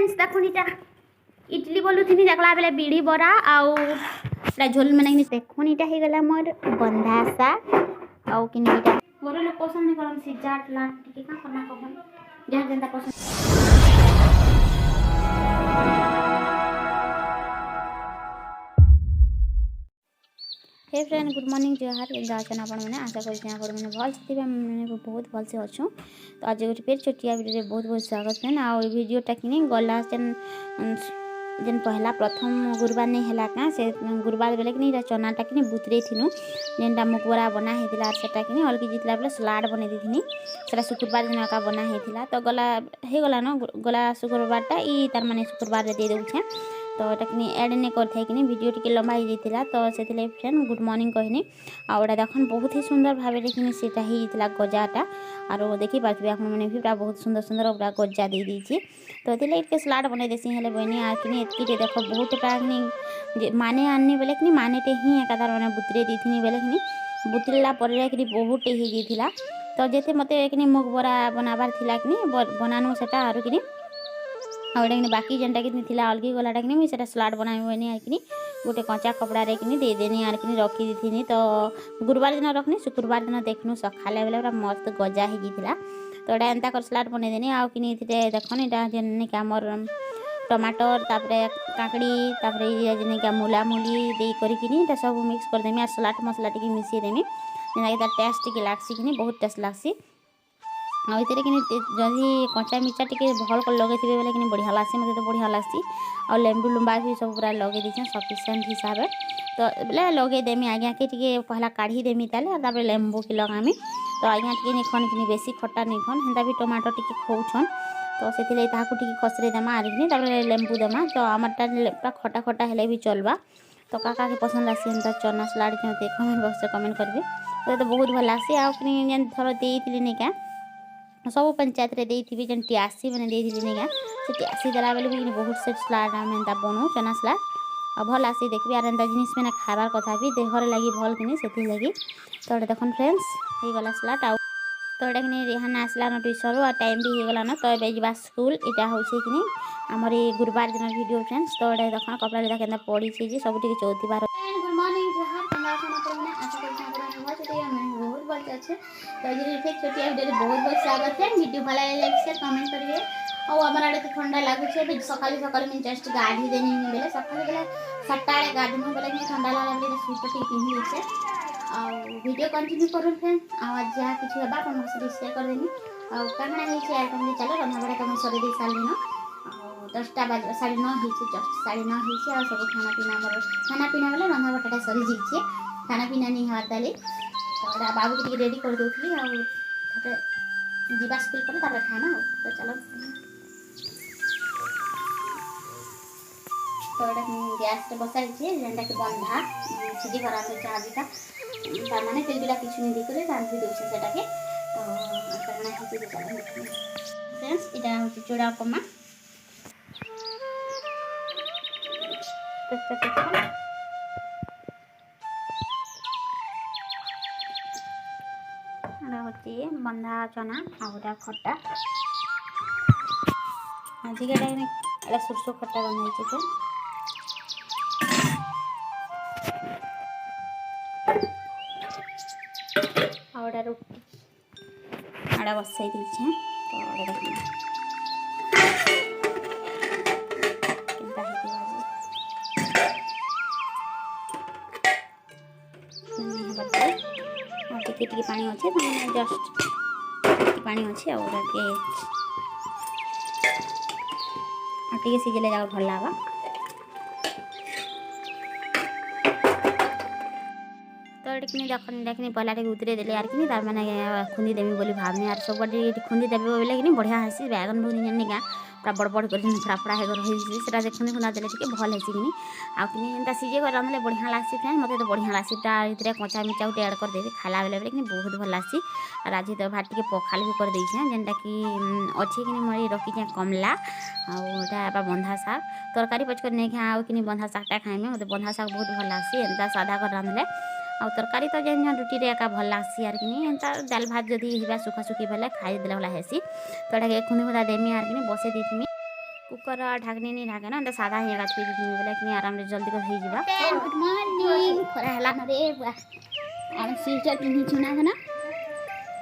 Friends देखो इटा इडली बोलुथिनी देखला बेले बीड़ी बरा आउ झोल में नहीं देखो इटा हे गला मोर बंधा सा आउ कि इटा मोर लोग पसंद नहीं करन सिजाट ला टिके का करना कहन जहां जनता पसंद। हे फ्रेंड गुड मॉर्निंग जोहार केंदा अछन आपण माने आशा करछि आपण माने भल से माने बहुत भल से अछु। तो आज गोटे फिर छोटिया वीडियो रे बहुत बहुत स्वागत फ्रेंड। आ वीडियो टा किनी गला जेन पहला प्रथम गुरुवार नहीं हैला का से गुरुवार बेले कि चना टा कि बुतरे थिनु जेनटा मुकबरा बना हेतिला आर सेटा कि अलगी जितला बेले सलाड बने दिथिनी सेटा शुक्रवार दिन का बना हेतिला। तो गला हे गला न गला शुक्रवार टा ई तार माने शुक्रवार रे दे दउछे। तो एटा कि ऐड नहीं करथे कि वीडियो टिके लंबा हो जाइतिला। तो सेतिले फ्रेंड गुड मॉर्निंग कहनी आउडा देखन बहुत ही सुंदर भाबे कि सेटा ही जितला गजाटा आरो देखि पाथबे आपण माने भी पूरा बहुत सुंदर सुंदर पूरा गजा दे दीची। तो एतिले इके सलाड बने देसी हेले बनी आ कि एतकी टे देखो बहुत टानी माने आनी बेले कि माने टे ही एकादार माने बुतरे दीथिनी बेले कि बुतरेला परे कि बहुत ही जेथिला। तो जेते मते कि मुग बरा बनाबार थिला कि बनानु सेटा आरो कि आउडा कि बाकी जेनटा कि थिला अलगी गलाटा कि मुई सेटा सलाड बनाई बनी आ कि गोटे कच्चा कपड़ा रे कि दे देनी आर कि रखी दीथिनी। तो गुरुवार दिन रखनी शुक्रवार दिन देखनु सखाले बेले पूरा मस्त गजा हे जिथिला। तो एटा एंता कर सलाड बने देनी आ कि इथिरे देखन एटा जेन कि हमर टमाटर तापरे काकड़ी तापरे जेने कि मूला मूली दे करी कि एटा सब मिक्स कर देमी आ सलाड मसला टिके मिसी देमी जेना कि टेस्ट टिके लागसी कि बहुत टेस्ट लागसी। आ इतरे कि जदि कच्चा मिर्चा टिके भल कर लगे थे बेले कि बढ़िया लागसी मते तो बढ़िया लागसी। आ लेंबू लुम्बा भी सब पूरा लगे दीछे सफिशिएंट हिसाब रे। तो बेले लगे देमी आज्ञा के टिके पहला काढ़ी देमी ताले तापर लेंबू के लगामी। तो आज्ञा टिके नि खन कि बेसी खट्टा नि खन हेंदा भी टमाटर टिके खौछन। तो सेतिले ताहाकु टिके खसरे देमा आर कि तापर लेंबू देमा। तो हमरटा पूरा खट्टा खट्टा हेले भी चलबा। तो काका के पसंद आसी एंता चना सलाड के मते कमेंट बॉक्स रे कमेंट करबे तो बहुत भल लागसी। आ कि जेन थरो देइतिली नि का सब पंचायत रे देइथिबी जेन टियासी माने देइथिली नि का से टियासी देला बेले भी बहुत से सलाड हम एंता बनो चना सलाड आ भल आसी देखबी आर एंता जिनिस में खाबार कथा भी देहर लागि भल कि सेति लागि। तो एटा देखन फ्रेंड्स हे गला सलाड आ तो एटा कि रेहान आसला न ट्यूशन आ टाइम भी हे गला न। तो एबे जिबा स्कूल एटा होइसे कि हमर ए गुरुवार दिन वीडियो फ्रेंड्स। तो एटा देखन कपड़ा लेदा केना पड़ी छी जे सब टिके चौथी बार गुड मॉर्निंग जोहार केना खाना पर मैंने आशा करछि आपण बहुत छोटिया मैं बहुत बहुत अच्छे। तो ये फिर छोटिया वीडियो रे बहुत बहुत स्वागत है। वीडियो भला लाइक शेयर कमेंट करिए। और हमर आडे तो ठंडा लागु छे भी सकाल सकाल में जस्ट गाड़ी देनी बेले सकाल बेले 7टा रे गाड़ी में बेले में ठंडा लागला बेले स्वेटर टी पिन्ही छे। आ वीडियो कंटिन्यू करू फ्रेंड आज जहाँ किसी हेबा तुम से शेयर कर देनी आ काना हे छे आइटम ले चलो रंधा बड़ा तुम सरे दे साली न आ 10टा बज 9:30 हे छे जस्ट 9:30 हे छे। आ सब खाना पीना हमर खाना पीना बेले रंधा बटाटा सरी जी छे खाना पीना नहीं हार ताले। तो बाबू के रेडी कर दोथली आ तापरे जीवा स्कूल पर तापरे खाना तो चलो। तो एटा गैस रे बसाई छे जेंटा के बंधा छिदी करा से चाबीटा तार माने तेल बिला किछु नहीं दिकरे रांधी दोछे सेटा के। तो करना है जे चलो फ्रेंड्स इटा होची चूड़ा उपमा एटा होची बंधा चना आउरा खट्टा आज के टाइम एटा सरसो खट्टा बनाई छे। आउरा रोटी आड़ा बसाई दीछे। तो आड़ा देखना किंता हेती बाजी टिके पानी अच्छे जस्ट पानी अच्छे टे सीझे जाओ भल लगा। तो देखनी पहला टे उतरे देले यार कि तार माने खुंदी देमी बोली भावनी आर सब खुंदी देबे बोले कि बढ़िया हसी बैगन बहुत जन निका पूरा बड़ बड़ कर फड़ा हे रही सेटा देखनी खुना देले टिके भल हेसी कि आ कि एंता सीजे कर रांधले बढ़िया लागसी फ्रेंड मते तो बढ़िया लागसी ता इतरे कच्चा मिर्चा उटे ऐड कर देबे खाला बेले कि बहुत भल लागसी। और आज तो भात टिके पखाल भी कर देछे जेनटा कि अछि कि मरी रखी जे कमला आटा बंधा साग तरकारी पचकर नहीं खा कि बंधा सागटा खाइमे मते बंधा साग बहुत भल लागसी एंता सादा कर रांधले आ तरकारी तो जेन रुटी रे एका भल लागसी आर कि एंता दाल भात जदी हिबा सुखा सुखी बेले खाई देला वाला हेसी। तो एटा के खुनी खुदा देमी आर कि बसे देथिमी कुकर ढाकनी नहीं ढाके ना तो सादा ही थोड़ी दी बोले कि आराम से जल्दी कर हो जावा। गुड मॉर्निंग खरा हला न रे बुआ हम स्वेटर पिन्ही छु ना ना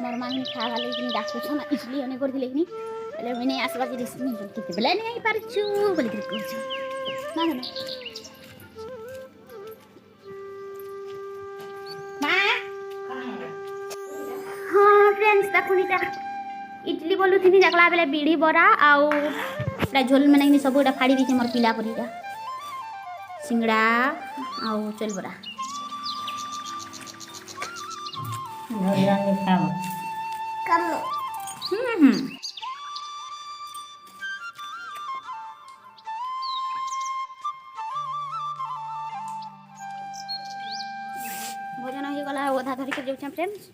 मोर माही खावा लेकिन डाकु छ ना इसलिए ओने कर दिले कि बोले मैंने आसबा जी रेसिपी किते बेला नहीं आई पार छु बोले कि कहू छु ना ना हाँ फ्रेंड्स देखुनीटा इडली बोलू थी देखला बेले बिड़ी बरा आउ झोल मैंने सब फाड़ी दी मोर पिला परीटा सिंगड़ा आउ चल बरा भोजन हो गला ओधा धरिक जाऊँ फ्रेंड्स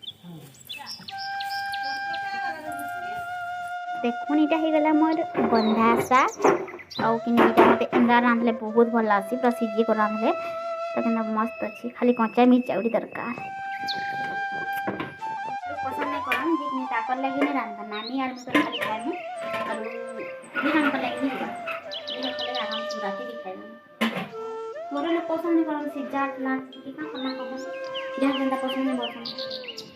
देखुन इटा हो गला मोर बंधा साग आउ कि मत एंगा रांधले बहुत भल लगी पूरा सीझे को रांधले तो क्या मस्त अच्छी खाली कच्चा मिर्च आउरी दरकार पसंद नहीं करम जी ताकर लगी नहीं रांधा नानी आर तो खाली खाएमु और हम को लगी नहीं ये आराम से राती भी खाएमु मोर लोग पसंद नहीं करम सीझा लाट की का करना कहो जहाँ जंदा पसंद नहीं बोलते